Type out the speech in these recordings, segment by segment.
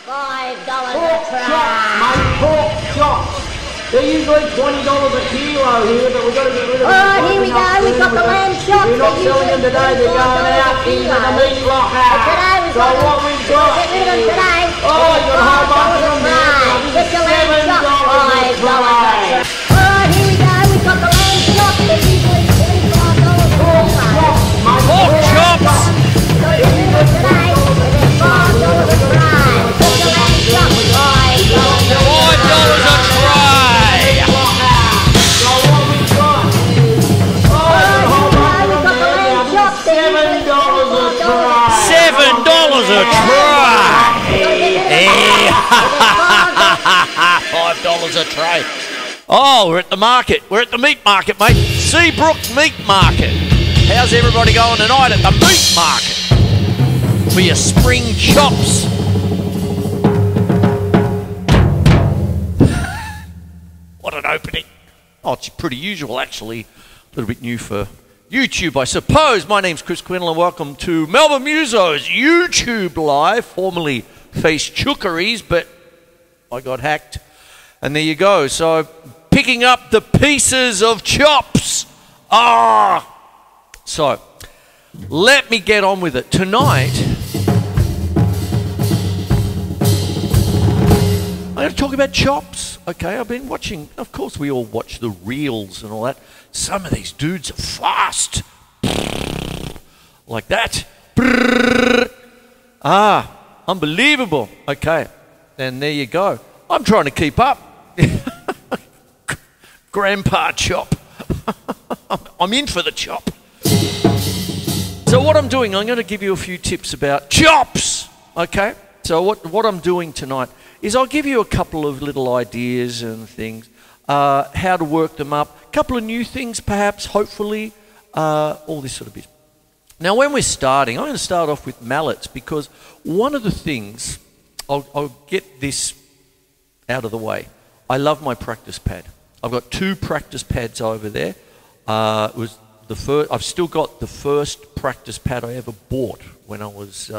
$5 a Pork tray. chops, mate, pork chops. They're usually $20 a kilo here, but we've got to get rid of them. Alright, here we go. We've got the lamb chops. We're not selling them today. They're going out into the meat locker. Today we've So got what we've got get rid of them today. Oh, you've got a whole bunch of them there. Get your lamb chops. $5 a tray. Alright, here we go. We've got the lamb chops. They're usually $25 a kilo. Pork chops! Get rid of them today. They're $5 a tray. Get your lamb chops. $5 a tray. $5 a tray! $7 a tray! $5 a tray. Oh, we're at the market. We're at the meat market, mate. Seabrook Meat Market. How's everybody going tonight at the meat market? For your spring chops. What an opening. Oh, it's pretty usual, actually. A little bit new for YouTube, I suppose. My name's Quinlan. Welcome to Melbourne Musos YouTube Live, formerly Face Chookeries, but I got hacked. And there you go. So, picking up the pieces of chops. So, let me get on with it. Tonight, I'm going to talk about chops. Okay, I've been watching, of course we all watch the reels and all that. Some of these dudes are fast. Like that. Unbelievable. Okay, and there you go. I'm trying to keep up. Grandpa chop. I'm in for the chop. So what I'm doing, I'm going to give you a few tips about chops. Okay, so what I'm doing tonight is I'll give you a couple of little ideas and things, how to work them up, a couple of new things perhaps, hopefully, all this sort of bit. Now when we're starting, I'm going to start off with mallets because one of the things, I'll get this out of the way. I love my practice pad. I've got 2 practice pads over there. It was the first, I've still got the first practice pad I ever bought when I was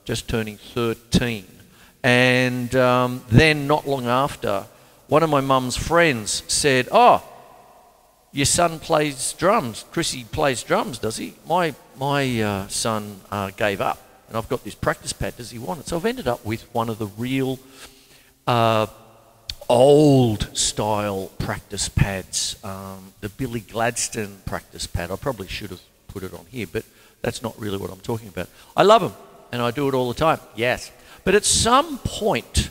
just turning 13. And then not long after, one of my mum's friends said, "Oh, your son plays drums. Chrissy plays drums, does he? My son gave up, and I've got this practice pad. Does he want it?" So I've ended up with one of the real old style practice pads, the Billy Gladstone practice pad. I probably should have put it on here, but that's not really what I'm talking about. I love them, and I do it all the time, yes. But at some point,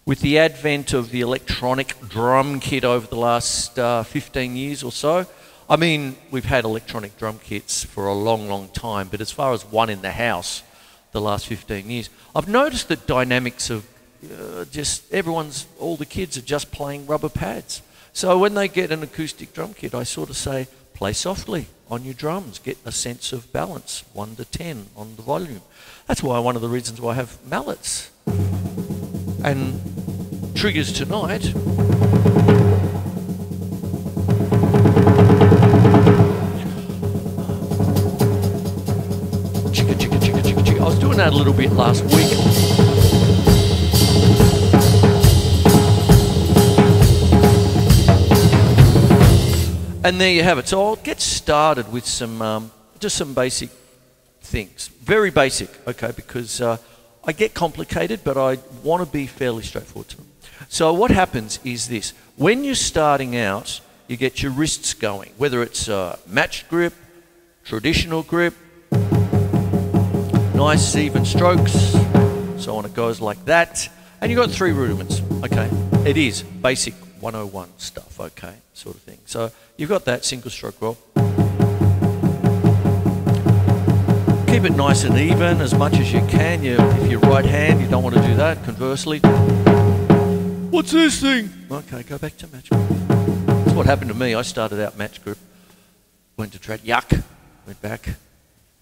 with the advent of the electronic drum kit over the last 15 years or so, I mean, we've had electronic drum kits for a long, long time, but as far as one in the house, the last 15 years, I've noticed that dynamics of all the kids are just playing rubber pads. So when they get an acoustic drum kit, I sort of say, play softly on your drums, get a sense of balance, 1 to 10 on the volume. That's why one of the reasons why I have mallets. And triggers tonight. Chicka, chicka, chicka, chicka, chicka. I was doing that a little bit last week. And there you have it. So I'll get started with some, just some basic things. Very basic, okay, because I get complicated, but I want to be fairly straightforward to them. So what happens is this. When you're starting out, you get your wrists going, whether it's matched grip, traditional grip, nice even strokes, so on it goes like that. And you've got 3 rudiments, okay? It is basic 101 stuff, okay, sort of thing. So you've got that single stroke roll. Keep it nice and even as much as you can. If you're right hand, you don't want to do that. Conversely, what's this thing? Okay, go back to match grip. That's what happened to me. I started out match grip, went to trad, yuck, went back,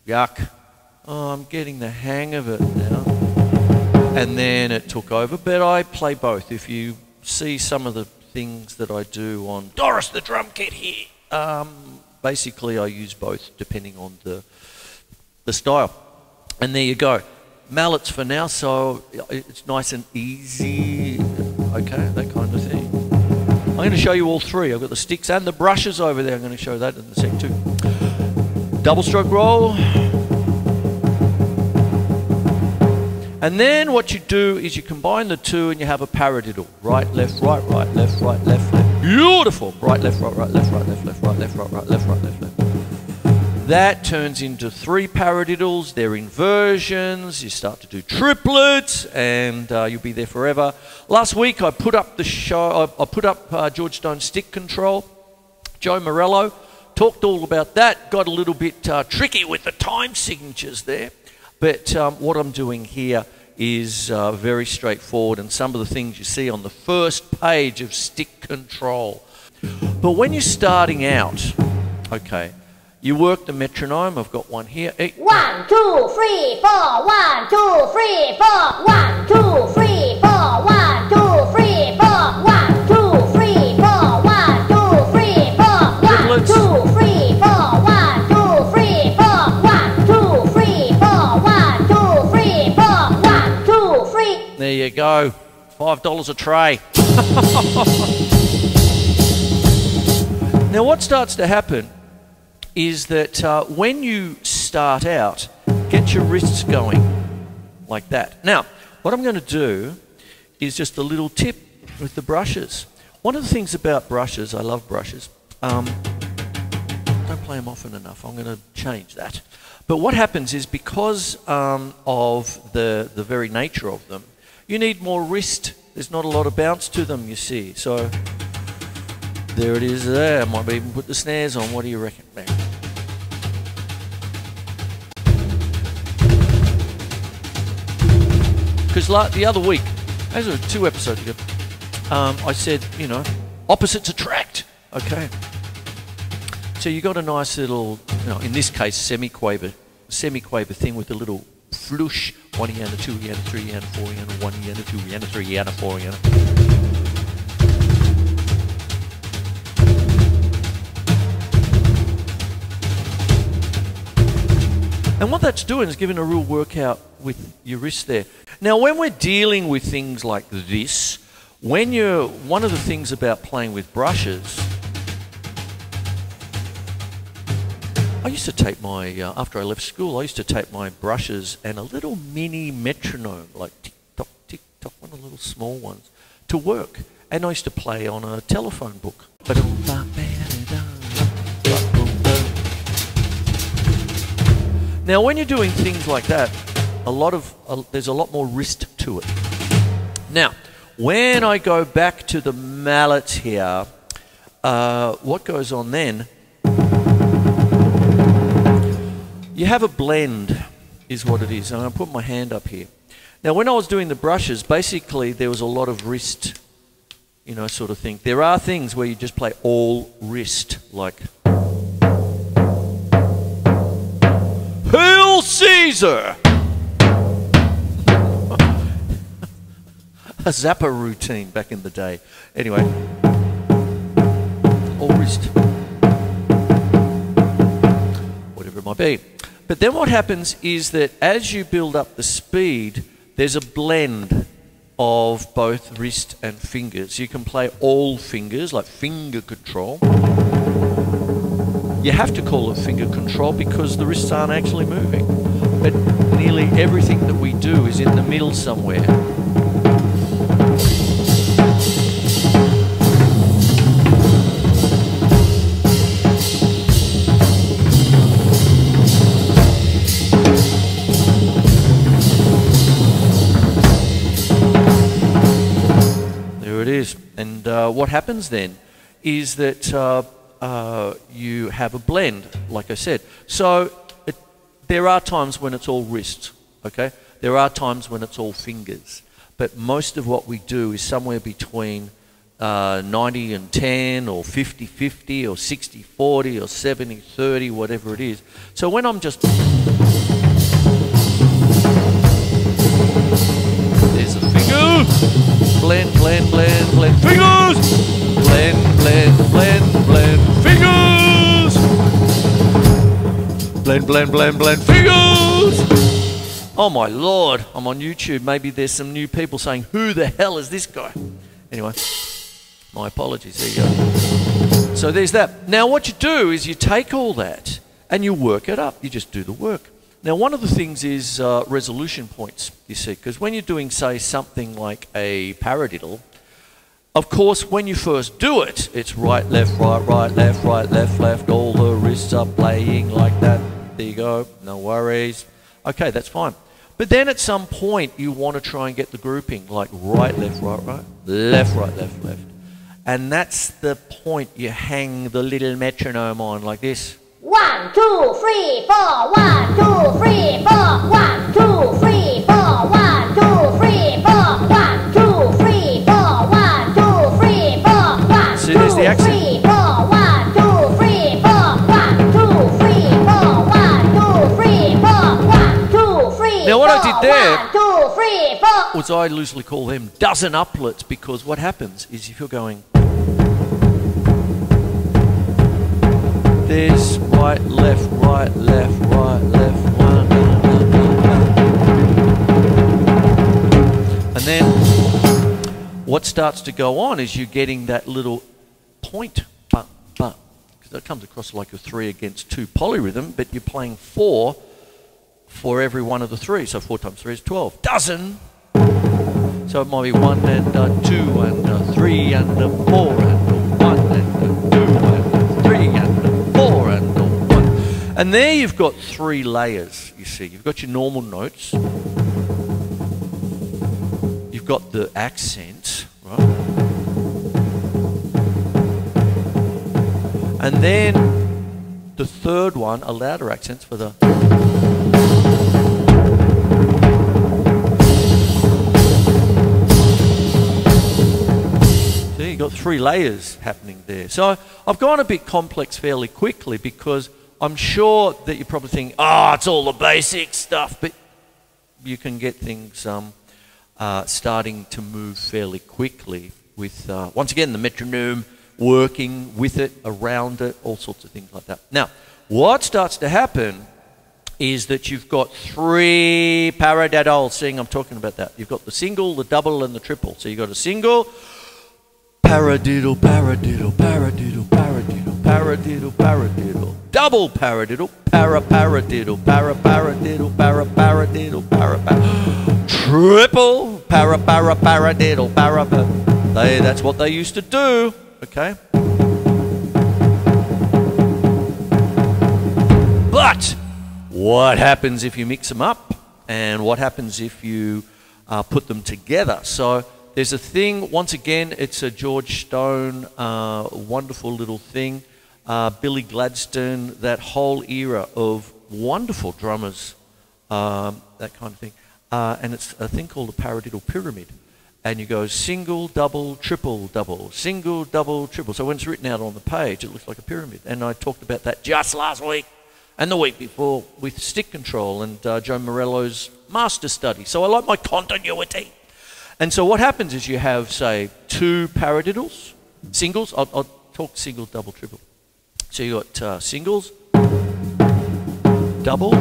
yuck. Oh, I'm getting the hang of it now. And then it took over, but I play both. If you see some of the things that I do on Doris the drum kit here, basically I use both depending on the style. And there you go. mallets for now, so it's nice and easy. Okay, that kind of thing. I'm going to show you all three. I've got the sticks and the brushes over there. I'm going to show that in a sec too. Double stroke roll. And then what you do is you combine the two and you have a paradiddle. Right, left, right, left, right, left. Beautiful. Right, left, right, left, right, left, right, left, right, left, right, left. That turns into 3 paradiddles. They're inversions. You start to do triplets, and you'll be there forever. Last week I put up the show. I put up George Stone's stick control. Joe Morello talked all about that. Got a little bit tricky with the time signatures there, but what I'm doing here is very straightforward, and some of the things you see on the first page of stick control. But when you're starting out, okay. You work the metronome. I've got one here. 1, 2, 3, 4. 1, 2, 3, 4. 1, 2, 3, 4. 1, 2, 3, 4. 1, 2, 3, 4. 1, 2, 3, 4. 1, 2, 3, 4. 1, 2, 3, 4. 1, 2, 3, 4. 1, 2, 3, 4. 1, 2, 3. There you go. $5 a tray. Now what starts to happen is that when you start out, get your wrists going like that. Now, what I'm going to do is just a little tip with the brushes. One of the things about brushes, I love brushes, don't play them often enough. I'm going to change that. But what happens is because of the very nature of them, you need more wrist. There's not a lot of bounce to them, you see. So there it is there. I might even put the snares on. What do you reckon? Because the other week, as it was 2 episodes ago, I said, you know, opposites attract. Okay. So you got a nice little, you know, in this case, semi-quaver thing with a little flush. 1 yana, 2 yana, 3 yana, 4 yana, 1 yana, 2 yana, 3 yana, 4 yana. And what that's doing is giving a real workout with your wrist there. Now, when we're dealing with things like this, one of the things about playing with brushes, I used to take my, after I left school, I used to take my brushes and a little mini metronome, like tick-tock, tick-tock, one of the little small ones, to work. And I used to play on a telephone book. Now, when you're doing things like that, there's a lot more wrist to it. Now, when I go back to the mallets here, what goes on then? You have a blend, is what it is. And I'll put my hand up here. Now, when I was doing the brushes, basically there was a lot of wrist, you know, sort of thing. There are things where you just play all wrist, like Hail Caesar! A Zappa routine back in the day. Anyway, all wrist. Whatever it might be. But then what happens is that as you build up the speed, there's a blend of both wrist and fingers. You can play all fingers, like finger control. You have to call it finger control because the wrists aren't actually moving. But nearly everything that we do is in the middle somewhere. There it is. And what happens then is that you have a blend, like I said. So there are times when it's all wrist, okay? There are times when it's all fingers. But most of what we do is somewhere between 90 and 10 or 50-50 or 60-40 or 70-30, whatever it is. So when I'm just... There's the finger. Blend, blend, blend, blend. Fingers! Blend, blend, blend, blend. Fingers! Blend, blend, blend, blend. Fingers! Oh my Lord, I'm on YouTube. Maybe there's some new people saying, who the hell is this guy? Anyway, my apologies. There you go. So there's that. Now what you do is you take all that and you work it up. You just do the work. Now one of the things is resolution points, you see, because when you're doing, say, something like a paradiddle, of course, when you first do it, it's right, left, left, left, all the wrists are playing like that. There you go, no worries. Okay, that's fine. But then at some point, you want to try and get the grouping, like right, left, left, left. And that's the point you hang the little metronome on like this. 1, 2, 3, 4, 1, 2, 3, 4, 1, 2, 3, 4, 1, 2, 3, 4, 1, 2, 3, 4, 1, 2, 3, 4, 1. See, there's the accent. 3, 4, 1, 2, 3, 4, 1, 2, 3, 4, 1, 2, 3, 4, 1, 2, 3. Now what I did there 1, 2, 3, 4. was I loosely call them dozen uplets, because what happens is if you're going, there's right, left, one. And then what starts to go on is you're getting that little point, because that comes across like a 3 against 2 polyrhythm, but you're playing 4 for every one of the 3. So 4 times 3 is 12. Dozen. So it might be 1 and 2 and 3 and 4 and 1 and 2 and 3 and 4 and 1. And there you've got 3 layers, you see. You've got your normal notes. You've got the accent, right? And then the third one, a louder accents for the... See, you've got 3 layers happening there. So I've gone a bit complex fairly quickly, because I'm sure that you're probably thinking, oh, it's all the basic stuff, but you can get things starting to move fairly quickly with, once again, the metronome, working with it, around it, all sorts of things like that. Now, what starts to happen is that you've got 3 paradiddles. Seeing I'm talking about that. You've got the single, the double, and the triple. So you've got a single, paradiddle, paradiddle, paradiddle, paradiddle, paradiddle, paradiddle. Double paradiddle, paradiddle, paradiddle, paradiddle, paradiddle. Triple paradiddle, that's what they used to do, okay? But what happens if you mix them up? And what happens if you put them together? So there's a thing, once again, it's a George Stone, wonderful little thing. Billy Gladstone, that whole era of wonderful drummers, that kind of thing. And it's a thing called a paradiddle pyramid. And you go single, double, triple, double, single, double, triple. So when it's written out on the page, it looks like a pyramid. And I talked about that just last week and the week before with stick control and Joe Morello's master study. So I like my continuity. And so what happens is you have, say, 2 paradiddles, singles. I'll talk single, double, triple. So you got singles, double,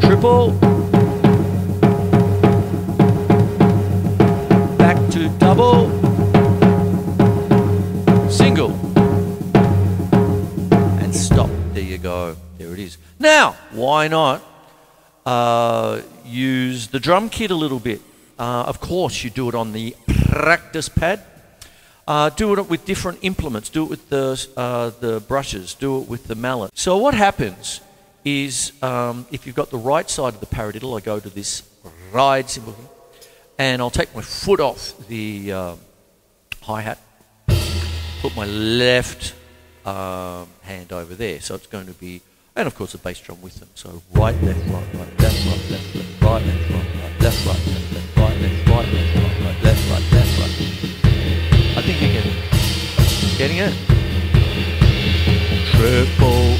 triple, back to double, single, and stop. There you go. There it is. Now, why not use the drum kit a little bit? Of course, you do it on the practice pad. Do it with different implements. Do it with the brushes. Do it with the mallet. So what happens is, if you've got the right side of the paradiddle, I go to this ride symbol here, and I'll take my foot off the hi-hat, put my left hand over there. So it's going to be, and of course a bass drum with them. So right, left, right, left, left, left, right, left, right, left, right, left, right, left, right, left, left, right, left, right. I think you get it. Getting it? Triple.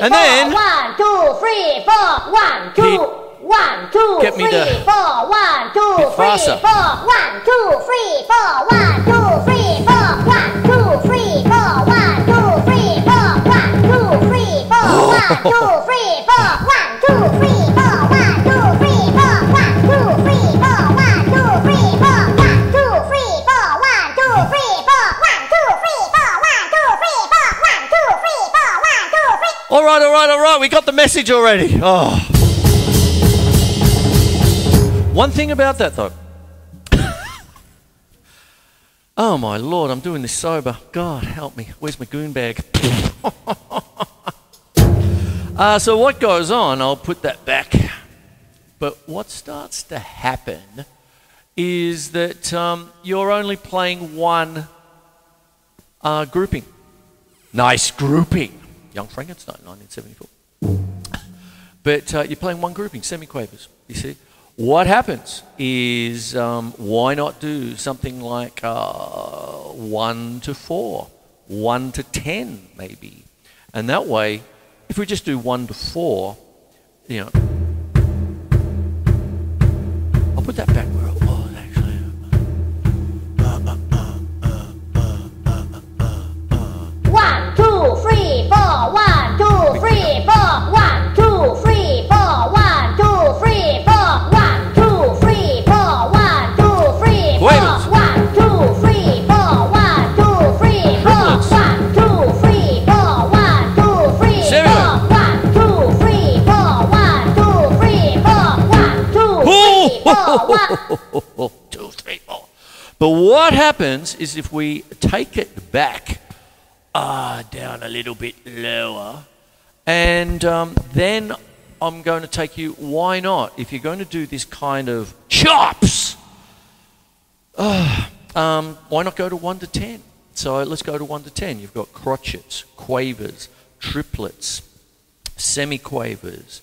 And then 1, 2, 3, 4, 1, 2, 1, 2, Get me 3, to 4, 1, 2, bit 3, faster. 4, 1, 2, 3, 4, 1, 2, 3, 4, 1, 2, 3, 4, 1, 2, 3, 4, 1, 2, 3, 4, 1, 2, 3, 4, 1, 2, 3, 4, 1, 2, 3, 4, 1, 2, 3, 4, 1, 2, 3, 4, 1, 2, 3, 4, 1, 2, 3, 4, 1, 2, 3, 4, 1, 2, 3, 4, 1, 2, 3, 4, 1, 2, 3. All right. We got the message already. Oh. One thing about that, though. Oh, my Lord, I'm doing this sober. God, help me. Where's my goon bag? So what goes on, I'll put that back. But what starts to happen is that you're only playing one grouping. Nice grouping. Young Frankenstein, 1974. But you're playing one grouping, semiquavers, you see. What happens is, why not do something like 1 to 4, 1 to 10 maybe. And that way, if we just do 1 to 4, you know, I'll put that back where it was actually. 1, 2, 3, 4, 1, 2, 3, 4, 1, 2, 3, 4, 1, 2, 3, 4, 1, 2, 3, 4, 1, 2, 3, 4, 1, 2, 3, 4, 1, 2, 3, 4, 1, 2, 3, 4, 1, 2, 3, 4, 1, 2, 3, 4, 1, 2, 3, 4, 1, 2, 3, 4, 1. 2, 3, 4. But what happens is if we take it back down a little bit lower, and then I'm going to take you, why not? If you're going to do this kind of chops, why not go to 1 to 10? So let's go to 1 to 10. You've got crotchets, quavers, triplets, semiquavers,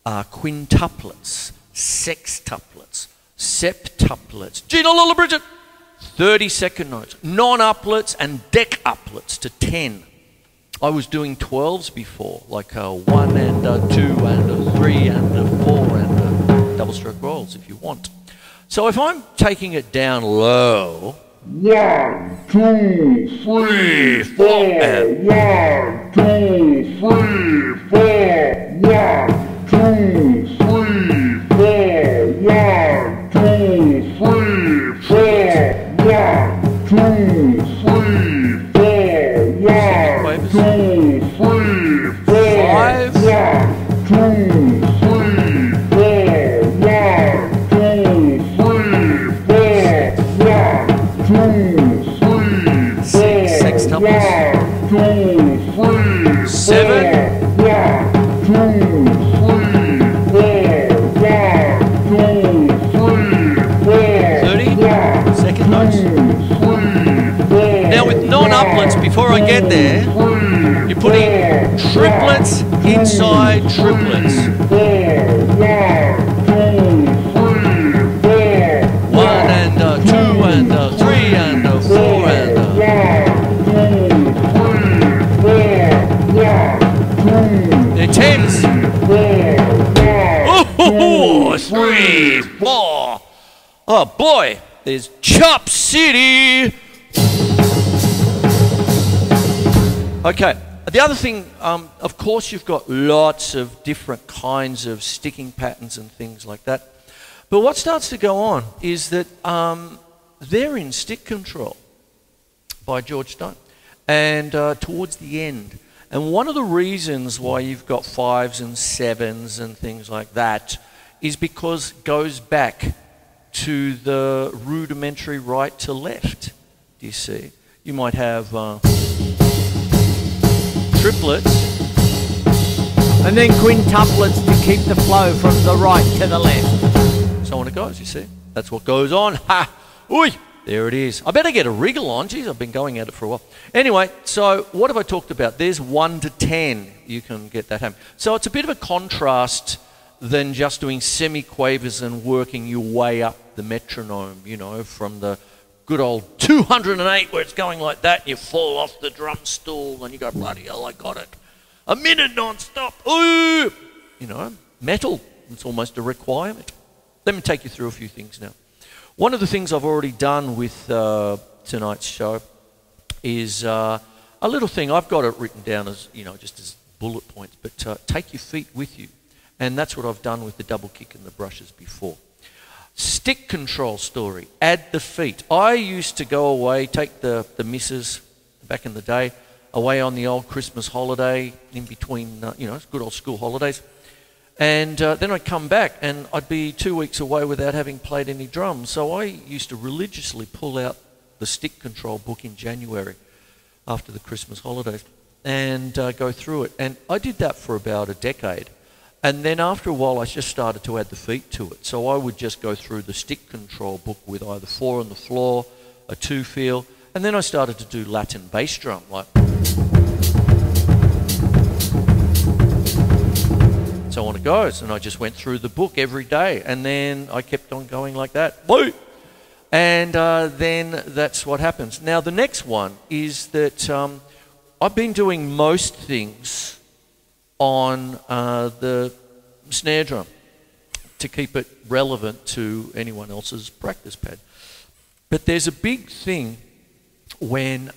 quintuplets, sextuplets, septuplets. Gina Lola Bridget! 30-second notes, non-uplets and decuplets to 10. I was doing 12s before, like a 1 and a 2 and a 3 and a 4 and a double stroke rolls if you want. So if I'm taking it down low, 1, 2, 3, 4, 1, 2, 3, 4, 1, 2, 3, 4, 1, 2, 3, 4. 1, 2, 3, 4, 1, 2, 3, 4, 5, 1, 2, 3, 4, 1, 2, 3, 4, 1, 2, 3, 4, sextuplets, 1, 2, 3, 7, 1, 2, 3, 4, 1, 2, 3, 4, 30 second notes. Now with non-uplets, before I get there, you're putting triplets inside triplets. Oh boy, there's Chop City. Okay, the other thing, of course you've got lots of different kinds of sticking patterns and things like that. But what starts to go on is that they're in Stick Control by George Stone. And towards the end. And one of the reasons why you've got 5s and 7s and things like that is because it goes back to the rudimentary right to left. Do you see? You might have triplets. And then quintuplets to keep the flow from the right to the left. So on it goes, you see. That's what goes on. Ha! Oi! There it is. I better get a wriggle on. Geez, I've been going at it for a while. Anyway, so what have I talked about? There's 1 to 10. You can get that home. So it's a bit of a contrast than just doing semi-quavers and working your way up the metronome, you know, from the good old 208 where it's going like that and you fall off the drum stool and you go, bloody hell, I got it. A minute non-stop. Ooh! You know, metal. It's almost a requirement. Let me take you through a few things now. One of the things I've already done with tonight's show is a little thing. I've got it written down as, you know, just as bullet points, but take your feet with you. And that's what I've done with the double kick and the brushes before. Stick control story, add the feet. I used to go away, take the missus back in the day, away on the old Christmas holiday in between, you know, good old school holidays. And then I'd come back and I'd be 2 weeks away without having played any drums. So I used to religiously pull out the stick control book in January after the Christmas holidays and go through it. And I did that for about a decade. And then after a while I just started to add the feet to it. So I would just go through the stick control book with either 4 on the floor, a 2 feel, and then I started to do Latin bass drum, like... So on it goes, and I just went through the book every day, and then I kept on going like that. Woo! And then that's what happens. Now the next one is that I've been doing most things on the snare drum to keep it relevant to anyone else's practice pad. But there's a big thing when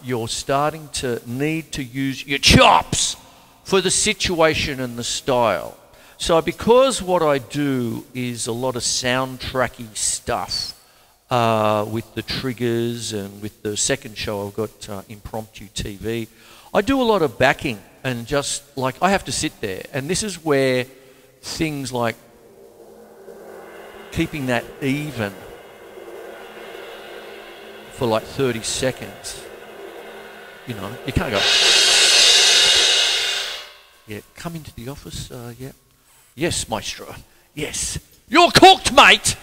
you're starting to need to use your chops for the situation and the style. So because what I do is a lot of soundtracky stuff with the triggers and with the second show I've got Impromptu TV, I do a lot of backing and just like I have to sit there, and this is where things like keeping that even for like 30 seconds, you know, you can't go... Yeah, come into the office, yeah. Yes, maestro, yes. You're cooked, mate!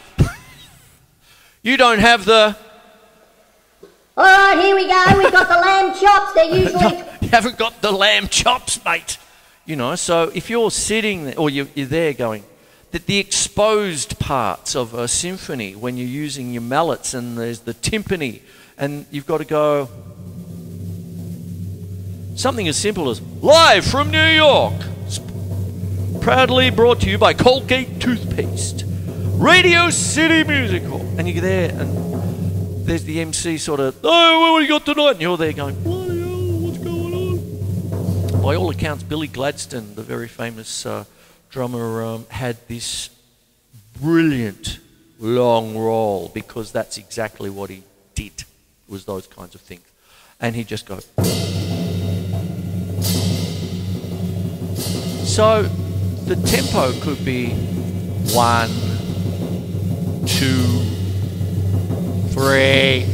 You don't have the... All right, here we go. We've got the lamb chops. They're usually... No, you haven't got the lamb chops, mate. You know, so if you're sitting there, or you're there going, that the exposed parts of a symphony, when you're using your mallets and there's the timpani, and you've got to go... Something as simple as live from New York, proudly brought to you by Colgate Toothpaste, Radio City Music Hall. And you're there and there's the MC sort of, oh, what do you got tonight? And you're there going, bloody hell, what's going on? By all accounts, Billy Gladstone, the very famous drummer, had this brilliant long roll because that's exactly what he did, was those kinds of things. And he'd just go... So the tempo could be 1, 2, 3,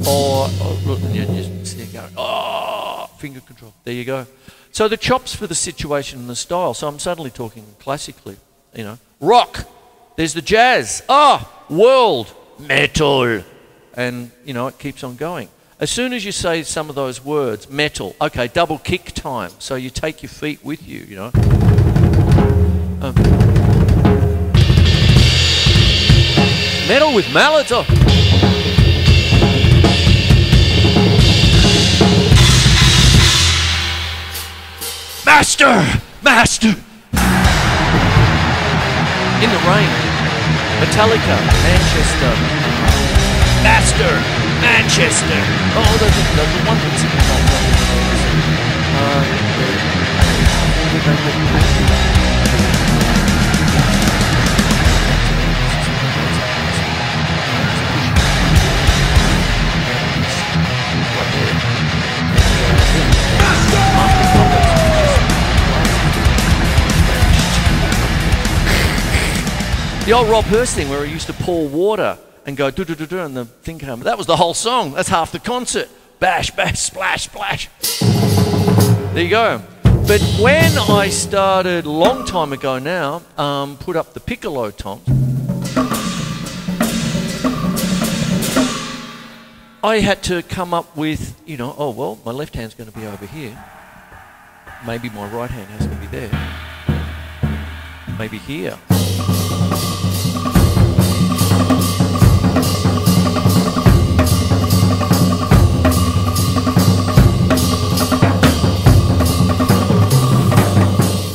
4. Oh, look, and you're just sitting there going, oh, finger control. There you go. So the chops for the situation and the style. So I'm suddenly talking classically, you know. Rock. There's the jazz. Ah, world. Metal. And, you know, it keeps on going. As soon as you say some of those words, metal, okay, double kick time. So you take your feet with you, you know. Metal with mallets. Oh. Master! Master! In the rain. Metallica, Manchester. Master, Manchester. Oh, the one that's in the the old Rob Hurst thing where he used to pour water and go do-do-do-do and the thing came. That was the whole song. That's half the concert. Bash, bash, splash, splash. There you go. But when I started, a long time ago now, put up the piccolo toms, I had to come up with, you know, oh, well, my left hand's going to be over here. Maybe my right hand has to be there. Maybe here.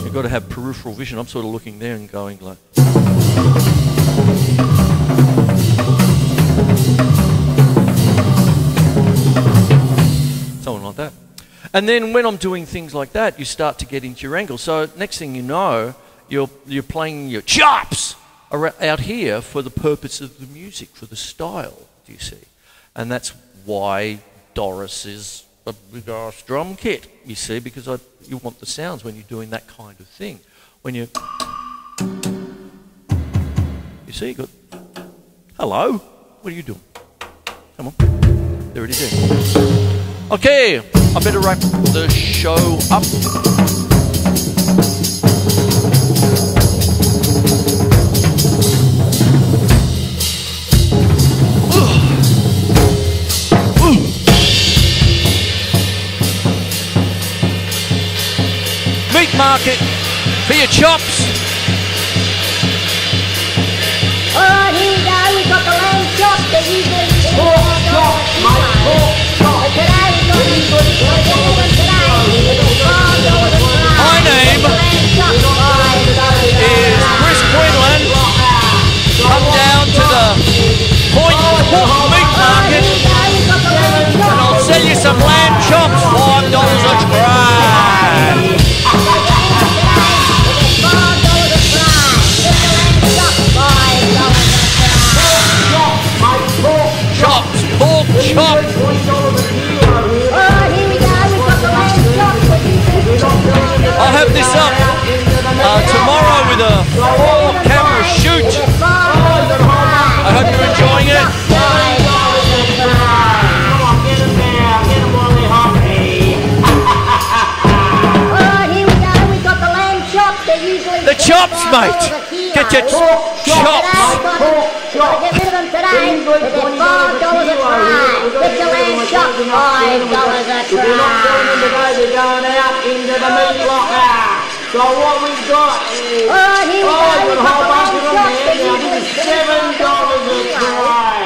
You've got to have peripheral vision. I'm sort of looking there and going like... Something like that. And then when I'm doing things like that, you start to get into your angle. So next thing you know, you're playing your chops out here for the purpose of the music, for the style, do you see? And that's why Doris is a big-ass drum kit, you see, because you want the sounds when you're doing that kind of thing. When you see, you got, hello, what are you doing? Come on, there it is there. Okay, I better wrap the show up. Meat market for your chops. Oh, here we go, we've got the lamb chop that usually Pork chop, mate, pork chop. But today we've got the one today. My name is Chris Quinlan. Come down to the Point Hook Meat Market and I'll sell you some lamb chops, $5 a tray. Chops, pork chop. I'll have this up tomorrow with a 4-camera shoot. I hope you're enjoying it. The chops, mate. Get your chops. Get rid of them today. They're $5 a tray. Get your lamb chop, $5 a tray. We're not going in today, we're going out into the meat locker. So what we've got is, Oh, here we go. we've got a whole bunch of them there. Now this is $7 a tray.